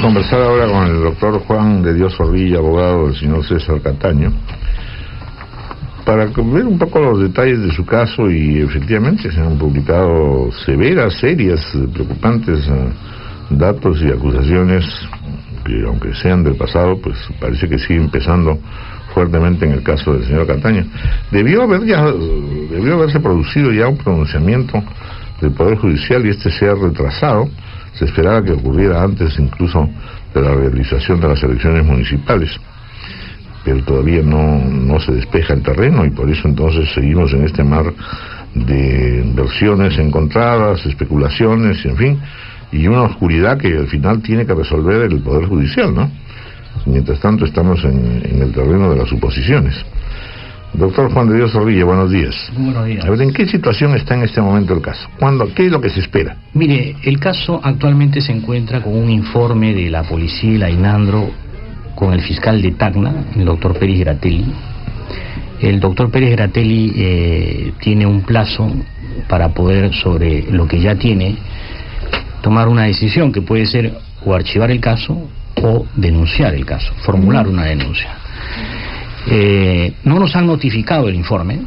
conversar ahora con el doctor Juan de Dios Zorrilla, abogado del señor César Cataño, para ver un poco los detalles de su caso. Y efectivamente se han publicado serias, preocupantes datos y acusaciones que, aunque sean del pasado, pues parece que siguen pesando fuertemente en el caso del señor Cataño. Debió haberse producido ya un pronunciamiento del Poder Judicial y este se ha retrasado. Se esperaba que ocurriera antes incluso de la realización de las elecciones municipales, pero todavía no se despeja el terreno, y por eso entonces seguimos en este mar de versiones encontradas, especulaciones, en fin, y una oscuridad que al final tiene que resolver el Poder Judicial, ¿no? Mientras tanto estamos en el terreno de las suposiciones. Doctor Juan de Dios Zorrilla, buenos días. Buenos días. A ver, ¿en qué situación está en este momento el caso? ¿Qué es lo que se espera? Mire, el caso actualmente se encuentra con un informe de la policía y la INANDRO con el fiscal de Tacna, el doctor Pérez Gratelli. El doctor Pérez Gratelli tiene un plazo para poder, sobre lo que ya tiene, tomar una decisión que puede ser o archivar el caso o denunciar el caso, formular una denuncia. No nos han notificado el informe,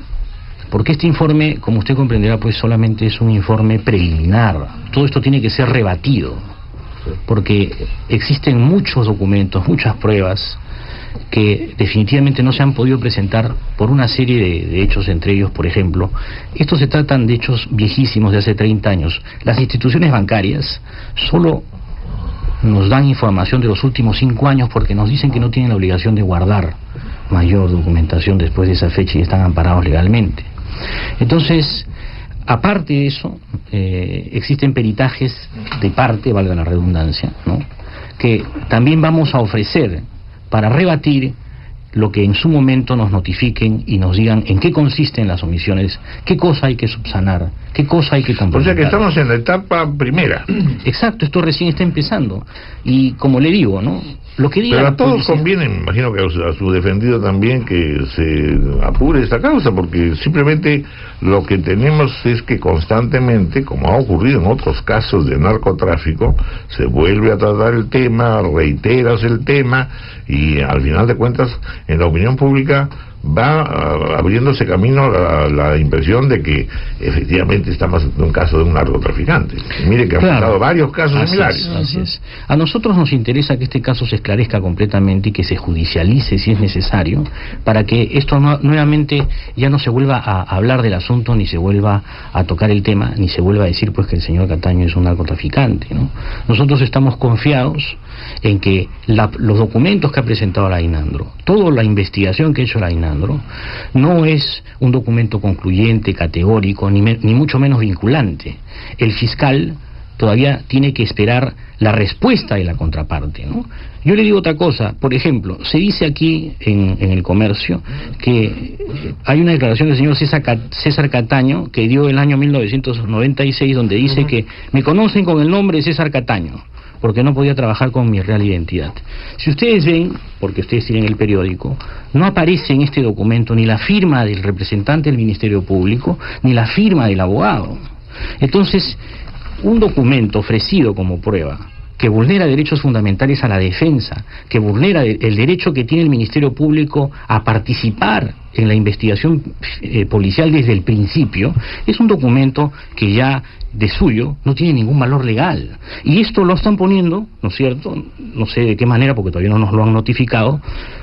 porque este informe, como usted comprenderá, pues solamente es un informe preliminar. Todo esto tiene que ser rebatido, porque existen muchos documentos, muchas pruebas que definitivamente no se han podido presentar por una serie de hechos, entre ellos, por ejemplo, estos se tratan de hechos viejísimos de hace 30 años. Las instituciones bancarias solo nos dan información de los últimos 5 años porque nos dicen que no tienen la obligación de guardar mayor documentación después de esa fecha y están amparados legalmente. Entonces, aparte de eso, existen peritajes de parte, valga la redundancia, ¿no?, que también vamos a ofrecer para rebatir lo que en su momento nos notifiquen y nos digan en qué consisten las omisiones, qué cosa hay que subsanar, qué cosa hay que complementar. O sea que estamos en la etapa primera. Exacto, esto recién está empezando. Y como le digo, ¿no?, lo que diga. Pero a todos policía conviene, me imagino que a su defendido también, que se apure esta causa, porque simplemente lo que tenemos es que constantemente, como ha ocurrido en otros casos de narcotráfico, se vuelve a tratar el tema, reiteras el tema, y al final de cuentas, en la opinión pública va abriéndose camino a la impresión de que efectivamente estamos en un caso de un narcotraficante. Y mire que han pasado varios casos similares. Así es. A nosotros nos interesa que este caso se esclarezca completamente y que se judicialice si es necesario, para que esto nuevamente ya no se vuelva a hablar del asunto, ni se vuelva a tocar el tema, ni se vuelva a decir pues que el señor Cataño es un narcotraficante, ¿no? Nosotros estamos confiados en que los documentos que ha presentado la INANDRO, toda la investigación que ha hecho la INANDRO, no es un documento concluyente, categórico, ni mucho menos vinculante. El fiscal todavía tiene que esperar la respuesta de la contraparte, ¿no? Yo le digo otra cosa, por ejemplo, se dice aquí en el Comercio que hay una declaración del señor César Cataño que dio el año 1996, donde dice que me conocen con el nombre de César Cataño, porque no podía trabajar con mi real identidad. Si ustedes ven, porque ustedes tienen el periódico, no aparece en este documento ni la firma del representante del Ministerio Público, ni la firma del abogado. Entonces, un documento ofrecido como prueba, que vulnera derechos fundamentales a la defensa, que vulnera el derecho que tiene el Ministerio Público a participar en la investigación policial desde el principio, es un documento que ya de suyo no tiene ningún valor legal. Y esto lo están poniendo, ¿no es cierto?, no sé de qué manera, porque todavía no nos lo han notificado,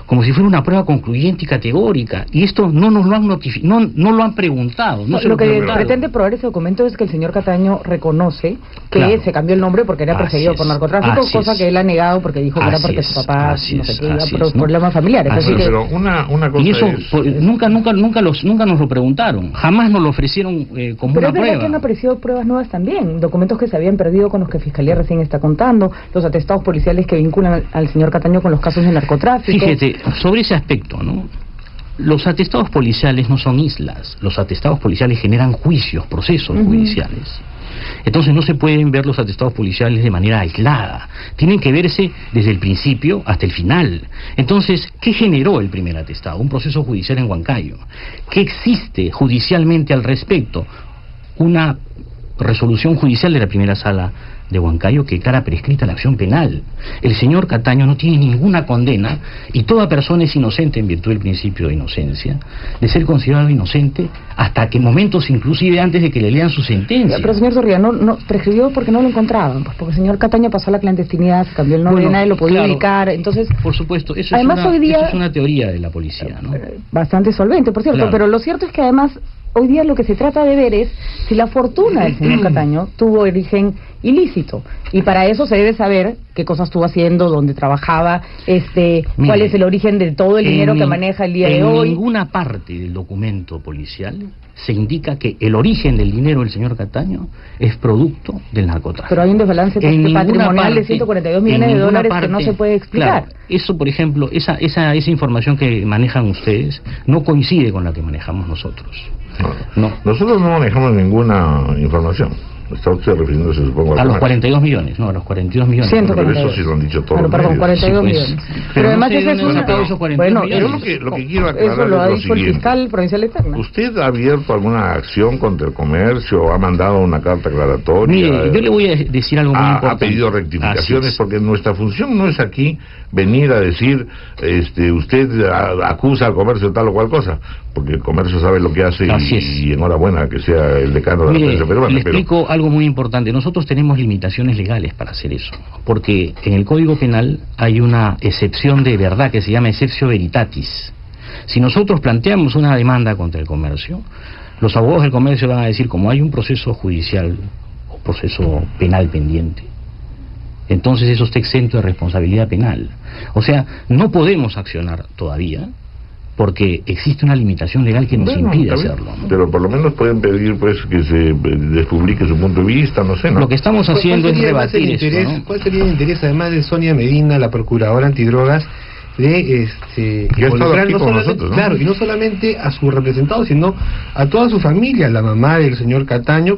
como si fuera una prueba concluyente y categórica. Y esto no nos lo han no lo han preguntado. No lo que pretende probar ese documento es que el señor Cataño reconoce que se cambió el nombre porque era perseguido por narcotráfico, cosa que él ha negado porque dijo que era porque su papá no sé qué, iba por problemas familiares. Pero una cosa y eso es... nunca nos lo preguntaron, jamás nos lo ofrecieron como pero una prueba. Pero es verdad que han aparecido pruebas nuevas también, documentos que se habían perdido con los que Fiscalía recién está contando, los atestados policiales que vinculan al señor Cataño con los casos de narcotráfico. Fíjate, sobre ese aspecto, ¿no?, los atestados policiales no son islas, los atestados policiales generan juicios, procesos judiciales. Entonces no se pueden ver los atestados policiales de manera aislada, tienen que verse desde el principio hasta el final. Entonces, ¿qué generó el primer atestado? Un proceso judicial en Huancayo. ¿Qué existe judicialmente al respecto? Una resolución judicial de la primera sala de Huancayo que declara prescrita la acción penal. El señor Cataño no tiene ninguna condena y toda persona es inocente en virtud del principio de inocencia, de ser considerado inocente hasta que momentos inclusive antes de que le lean su sentencia. Pero señor Zorrilla, no prescribió porque no lo encontraban, pues porque el señor Cataño pasó a la clandestinidad, se cambió el nombre, nadie lo podía ubicar, entonces... Por supuesto, eso hoy día, es una teoría de la policía, ¿no? Bastante solvente, por cierto, pero lo cierto es que además hoy día lo que se trata de ver es si la fortuna del señor Cataño tuvo origen ilícito, y para eso se debe saber qué cosas estuvo haciendo, dónde trabajaba, cuál es el origen de todo el dinero que maneja el día de hoy. En ninguna parte del documento policial se indica que el origen del dinero del señor Cataño es producto del narcotráfico. Pero hay un desbalance patrimonial de 142 millones de dólares que no se puede explicar. Claro, eso, por ejemplo, esa información que manejan ustedes no coincide con la que manejamos nosotros. No. Nosotros no manejamos ninguna información. Está usted refiriéndose, supongo, a los 42 millones, no, a los 42 millones. Pero eso sí lo han dicho todos los medios. 42 millones. Pero además ese es yo lo que quiero aclarar eso lo ha es dicho el fiscal provincial de Tacna. ¿Usted ha abierto alguna acción contra el comercio? ¿Ha mandado una carta aclaratoria? Mire, yo le voy a decir algo muy importante. ¿Ha pedido rectificaciones? Porque nuestra función no es aquí venir a decir, usted acusa al comercio de tal o cual cosa, porque el comercio sabe lo que hace y enhorabuena que sea el decano de la prensa peruana. Le explico algo muy importante. Nosotros tenemos limitaciones legales para hacer eso, porque en el Código Penal hay una excepción de verdad que se llama exceptio veritatis. Si nosotros planteamos una demanda contra el comercio, los abogados del comercio van a decir, como hay un proceso judicial o proceso penal pendiente, entonces eso está exento de responsabilidad penal. O sea, no podemos accionar todavía porque existe una limitación legal que nos impide hacerlo, ¿no? Pero por lo menos pueden pedir pues que se despublique su punto de vista, no sé, ¿no? Lo que estamos haciendo es rebatir esto, ¿no? ¿Cuál sería el interés, además de Sonia Medina, la procuradora antidrogas, de que involucrar no solamente, nosotros, ¿no? Claro, y no solamente a su representado, sino a toda su familia, la mamá del señor Cataño,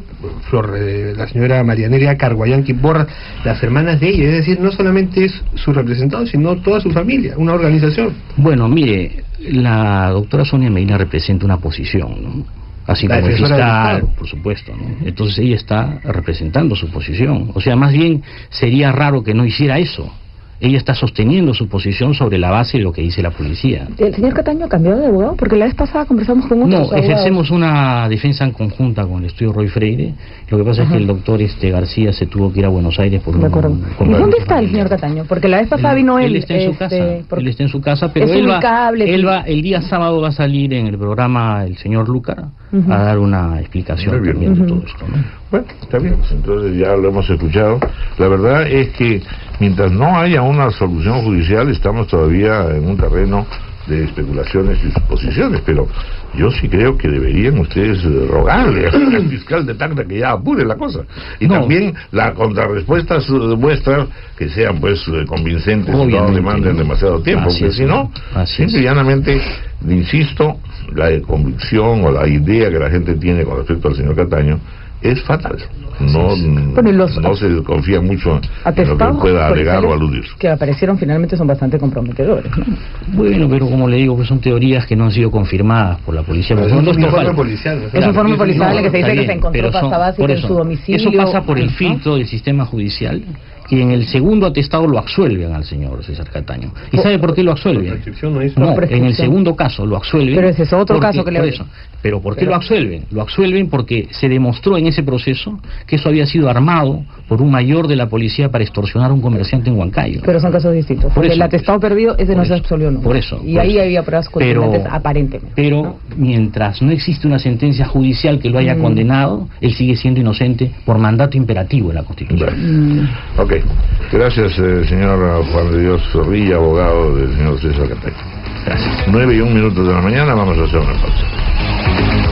la señora Marianelia Carguayanqui Porras, las hermanas de ella, es decir, no solamente es su representado, sino toda su familia, una organización? Bueno, mire, la doctora Sonia Medina representa una posición, ¿no? Así como el fiscal, por supuesto, ¿no? Entonces ella está representando su posición. O sea, más bien sería raro que no hiciera eso. Ella está sosteniendo su posición sobre la base de lo que dice la policía. ¿El señor Cataño ha cambiado de abogado? Porque la vez pasada conversamos con otros abogados. Ejercemos una defensa en conjunta con el estudio Roy Freire. Lo que pasa es que el doctor García se tuvo que ir a Buenos Aires por ¿Y dónde está el señor Cataño? Porque la vez pasada vino él. Él está en su casa. Él está en su casa, pero él va, el día sábado va a salir en el programa el señor Lucar a dar una explicación también de todo esto, ¿no? Bueno, está bien, pues entonces ya lo hemos escuchado. La verdad es que mientras no haya una solución judicial estamos todavía en un terreno de especulaciones y suposiciones, pero yo sí creo que deberían ustedes rogarle al fiscal de Tacna que ya apure la cosa, y también las contrarrespuestas vuestras que sean pues convincentes, y no demanden demasiado tiempo, porque si no, simple y llanamente, insisto, la convicción o la idea que la gente tiene con respecto al señor Cataño es fatal. No se confía mucho en lo que pueda alegar o aludir. Que aparecieron finalmente son bastante comprometedores, ¿no? Bueno, pero como le digo, pues son teorías que no han sido confirmadas por la policía. Es un informe policial. Es un informe policial en el que se dice que se encontró pasta básica en su domicilio. Eso pasa por el filtro del sistema judicial, y en el segundo atestado lo absuelven al señor César Cataño. ¿Y sabe por qué lo absuelven? No, en el segundo caso lo absuelven. Pero ese es otro caso que le... Pero ¿por qué lo absuelven? Lo absuelven porque se demostró en ese proceso que eso había sido armado por un mayor de la policía para extorsionar a un comerciante en Huancayo. Pero son casos distintos. Porque el atestado perdido, ese no se absolvió nunca. Por eso. Y ahí había pruebas contundentes aparentemente. Pero mientras no existe una sentencia judicial que lo haya condenado, él sigue siendo inocente por mandato imperativo de la Constitución. Ok. Gracias, señor Juan de Dios Zorrilla, abogado del señor César Cataño. Gracias. 9:01 de la mañana, vamos a hacer una pausa.